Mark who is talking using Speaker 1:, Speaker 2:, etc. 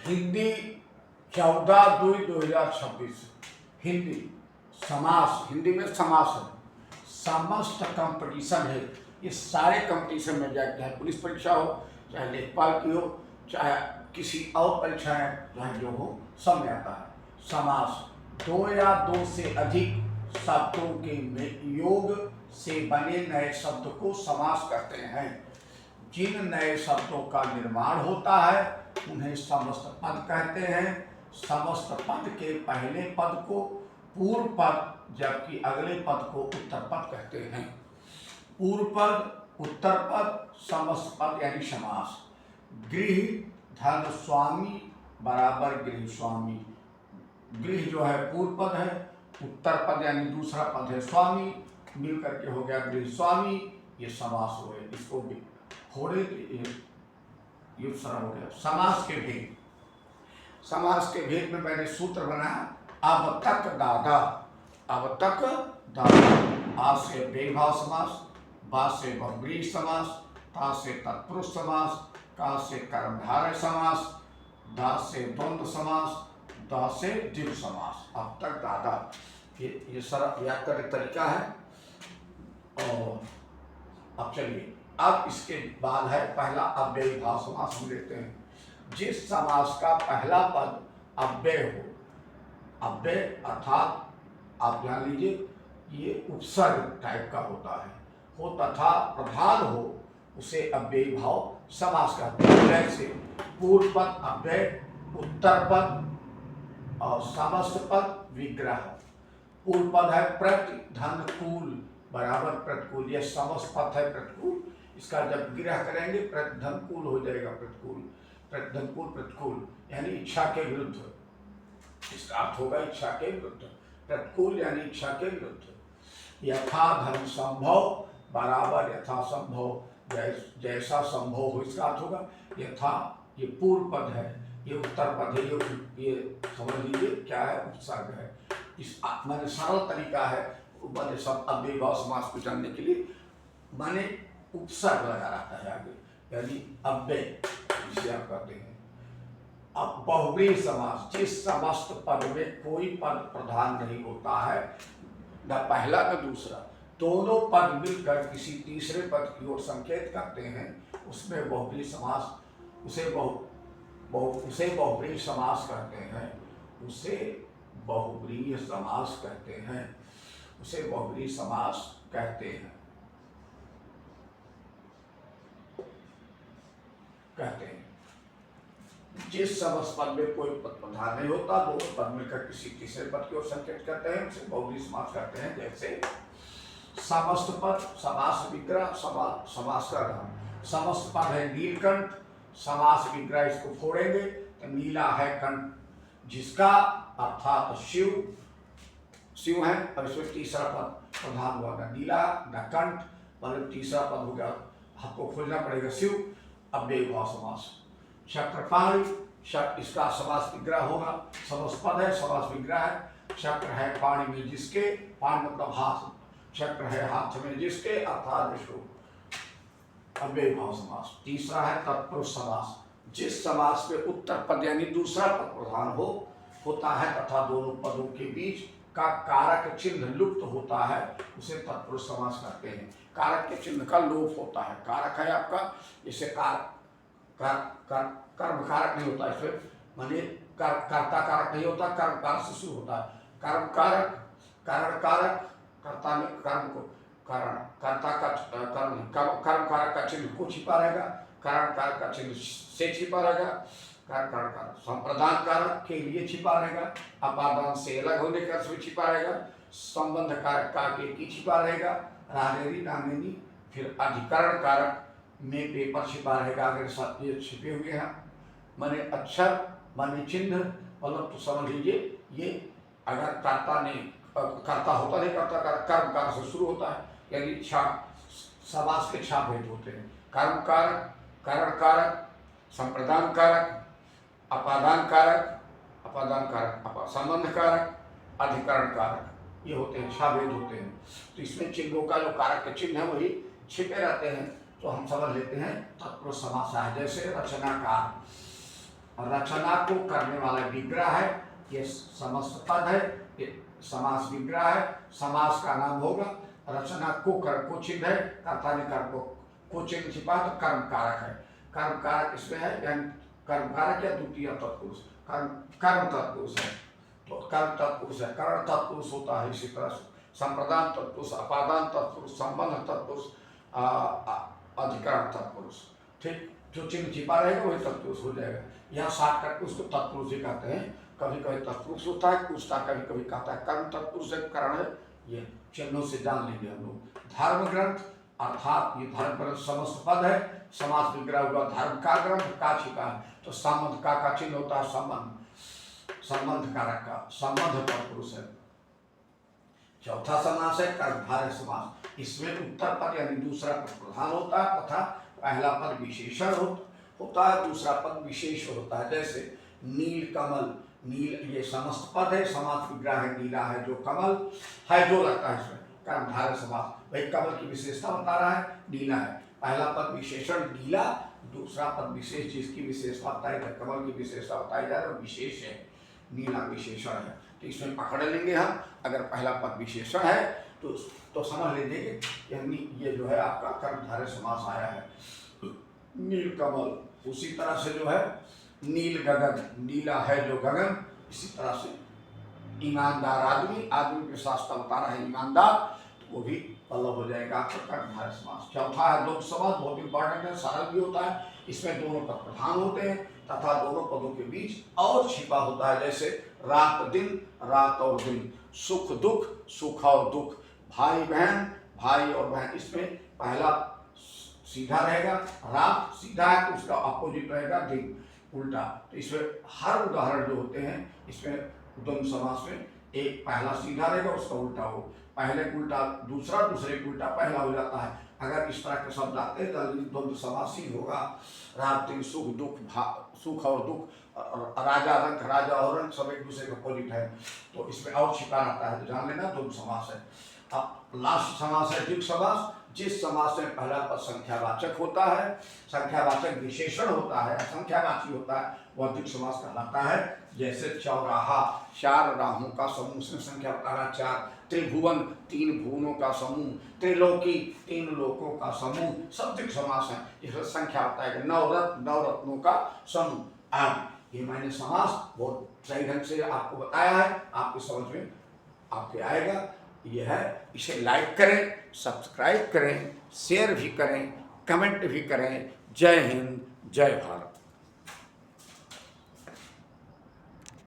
Speaker 1: हिंदी 14/2/2026 हिंदी समास, हिंदी में समास है, समस्त कंपटीशन है। ये सारे कंपटीशन में जाए, चाहे पुलिस परीक्षा हो, चाहे लेखपाल की हो, चाहे किसी और परीक्षाएं चाहे जो हो, सब में आता है समास। दो या दो से अधिक शब्दों के योग से बने नए शब्द को समास कहते हैं। जिन नए शब्दों का निर्माण होता है उन्हें समस्त पद कहते हैं। समस्त पद के पहले पद को पूर्व पद जबकि अगले पद को उत्तर पद कहते हैं। पूर्व पद, उत्तर पद, समस्त पद यानी समास। गृह धन स्वामी बराबर गृह स्वामी। गृह जो है पूर्व पद है, उत्तर पद यानी दूसरा पद है स्वामी, मिल करके हो गया गृह स्वामी। ये समास हो गए, इसको भी होड़े ये सारा हो गया। समास के भेद, समास के भेद में मैंने सूत्र बनाया अब तक दादा, अब तक दादा। आ से बेभाव समास, बा से बहुब्रीहि समास, ता से तत्पुरुष समास, का से कर्मधारय समास, दा से द्वंद्व समास, दा से द्विगु समास। अब तक दादा, ये सारा व्याकरण तरीका है। और अब चलिए, अब इसके बाद है पहला अव्ययी भाव समास हम लेते हैं। जिस समास का पहला पद अव्यय हो, अव्यय अर्थात आप जान लीजिए ये उपसर्ग टाइप का होता है, हो तथा प्रधान हो, उसे अव्ययी भाव समास कहते हैं। जैसे पूर्व पद अव्यय, उत्तर पद और समस्त पद विग्रह। पूर्व पद है प्रति धन कूल बराबर प्रतिकूल, यह समस्त पद है प्रतिकूल। इसका जब विग्रह करेंगे प्रतिधनकूल हो जाएगा, प्रतिकूल, प्रतिधनकूल प्रतिकूल यानी इच्छा के विरुद्ध। इसका अर्थ होगा इच्छा के विरुद्ध, प्रतिकूल यानी इच्छा के विरुद्ध। यथा धन संभव बराबर यथा संभव, जैसा संभव हो, इसका अर्थ होगा यथा, ये पूर्व पद है, ये उत्तर पद है, ये समझ लीजिए क्या है, उपसर्ग है। इस मैंने सरल तरीका है मैंने सब अव्ययी भाव समास को जानने के लिए मैंने उपसर्ग लगा रखा है आगे, यानी अव्यय जिसे आप कहते हैं। अब बहुब्रीहि समास, जिस समस्त पद में कोई पद प्रधान नहीं होता है, न पहला न दूसरा, दोनों पद मिलकर किसी तीसरे पद की ओर संकेत करते हैं, उसमें बहुब्रीहि समास, उसे बहुब्रीहि समास कहते हैं। उसे बहुब्रीहि समास कहते हैं, उसे बहुब्रीहि समास कहते हैं, कहते हैं। जिस समस्त पद में कोई पद प्रधान नहीं होता, दोनों पद मिलकर किसी तीसरे पद की ओर संकेत करते हैं, उसे बहुब्रीहि समास कहते हैं। जैसे समस्त पद समास विग्रह, समास का नाम। समस्त पद है नीलकंठ, समास विग्रह इसको फोड़ेंगे तो नीला है कंठ, जिसका अर्थात शिव, शिव है, और इसमें तीसरा पद प्रधान हुआ न नीला न कंठ, मतलब तीसरा पद हो गया, आपको खोजना पड़ेगा शिव। अव्ययी भाव समास। शक्रपाणि, शक इसका समास विग्रह होगा, समस्त पद है, समास विग्रह है। शक्र है पाणी में जिसके, पाणी मतलब हाथ, चक्र है हाथ में जिसके, अर्थात विष्णु। अव्ययी भाव समास। तीसरा है तत्पुरुष समास, जिस समास में उत्तर पद यानी दूसरा पद प्रधान होता है तथा दोनों पदों के बीच का कारक चिन्ह लुप्त होता है, उसे तत्पुरुष समास कहते हैं। कारक के चिन्ह का लोप होता है। कारक है आपका, जैसे कर्म कारक नहीं होता, इसमें माने कर्ता कारक नहीं होता, कर्म कारक से शुरू होता है। कर्म कारक, कारण कारक, कर्ता में कर्म को कारण, कर्ता का कर्म कारक का चिन्ह को छिपा रहेगा, कारण कारक का चिन्ह से छिपा रहेगा, कारण कारक संप्रदान कारक के लिए छिपा रहेगा, अपादान से अलग होने का अर्थ छिपा रहेगा, संबंध कारक का के छिपा रहेगा, रानेरी नामेनी, फिर अधिकरण कारक में पेपर छिपा रहेगा, अगर सब ये छिपे हुए हैं माने अक्षर माने चिन्ह, मतलब तो समझ लीजिए ये अगर कर्ता ने कर्ता होता नहीं, कर्ता का कर्म कारक से शुरू होता है, यानी समास के 6 भेद होते हैं। कर्म कारक, कारण कारक, संप्रदान कारक, अपादान कारक, संबंध कारक, अधिकरण कारक, ये होते हैं 6 भेद होते हैं। तो इसमें चिन्हों का जो कारक के चिन्ह है वही छिपे रहते हैं, तो हम समझ लेते हैं तत्पुरुष समास है। जैसे रचनाकार, रचना को करने वाला विग्रह है, ये समस्त पद है, ये समास विग्रह है, समास का नाम होगा। रचना को कर को चिन्ह है, कर्ता ने कर्म को चिन्ह छिपा तो कर्म कारक है। कर्म कारक इसमें है, यानी कर्म कारक या द्वितीय तत्पुरुष, कर्म तत्पुरुष है। तो कर्म तत्पुरुष है, करण तत्पुरुष होता है। इसी तरह से संप्रदान तत्पुरुष, अपादान तत्पुरुष, संबंध तत्पुरुष, अधिकरण तत्पुरुष। ठीक, जो चिन्ह छिपा रहेगा वही तत्पुरुष हो जाएगा। यहाँ साठ करके उसको तत्पुरुष ही कहते हैं। कभी कभी तत्पुरुष होता है, पूछता कभी कभी कहता है कर्म तत्पुरुष है, करण है। ये चिन्हों से जान लेंगे हम लोग। धर्म ग्रंथ अर्थात ये धर्म ग्रंथ समस्त पद है, समास विग्रह हुआ। धर्म का ग्रंथ का छिपा है, तो संबंध का चिन्ह होता है संबंध, संबंध कारक का, संबंध तत्पुरुष है। चौथा समास है कर्मधारय समास। इसमें उत्तर पद यानी दूसरा पद प्रधान होता है तथा पहला पद विशेषण होता है, दूसरा पद विशेष होता है। जैसे नील कमल, नील ये समस्त पद है, समास विग्रह है, नीला है जो कमल है, जो लगता है इसमें कर्मधारय समास। भाई कमल की विशेषता बता रहा है, नीला है। पहला पद विशेषण नीला, दूसरा पद विशेष जिसकी विशेषता बताई है, कमल की विशेषता बताई जा रही है, विशेष है, नीला विशेषण है। तो इसमें पकड़ लेंगे हम, अगर पहला पद विशेषण है तो समझ लीजिए यानी ये जो है आपका कर्मधारय समास आया है। नील कमल, उसी तरह से जो है नील गगन, नीला है जो गगन। इसी तरह से ईमानदार आदमी, आदमी के शास्त्र बता रहा है ईमानदार, तो वो भी पल्लव हो जाएगा आपका कर्मधारय समास। चौथा है द्वंद्व समास, बहुत इंपॉर्टेंट है, सरल भी होता है। इसमें दोनों पद प्रधान होते हैं तथा दोनों पदों के बीच और छिपा होता है। जैसे रात दिन, रात और दिन, सुख दुख, सुख और दुख, भाई बहन, भाई और बहन। इसमें पहला सीधा रहेगा, रात सीधा है तो उसका अपोजिट रहेगा दिन, उल्टा। तो इसमें हर उदाहरण जो होते हैं इसमें द्वंद्व समास में, एक पहला सीधा रहेगा उसका उल्टा हो, पहले उल्टा दूसरा, दूसरे उल्टा पहला हो जाता है। अगर इस तरह के शब्द आते हैं तो द्वंद्व समास ही होगा। रात दिन, सुख दुख, सुख और दुख, राजा रंग, राजा और रंग सब एक दूसरे के अपोजिट है, तो इसमें और छिपा रहता है, तो जान लेना द्वंद्व समास है। अब लास्ट समास है द्विग समास। जिस समास में पहला पद संख्यावाचक होता है, संख्यावाचक विशेषण होता है, संख्यावाची होता है, वह द्विग समास कहलाता है। जैसे चौराहा, चार राहों का समूह, उसमें संख्या बता रहा 4। त्रिभुवन, 3 भुवनों का समूह। त्रिलोकी, 3 लोकों का समूह, सब द्विग समास है। इसमें संख्या होता है 9 रत्नों का समूह। अब ये मैंने समास बहुत सही ढंग से आपको बताया है, आपकी समझ में आपके आएगा। यह है, इसे लाइक करें, सब्सक्राइब करें, शेयर भी करें, कमेंट भी करें। जय हिंद, जय भारत।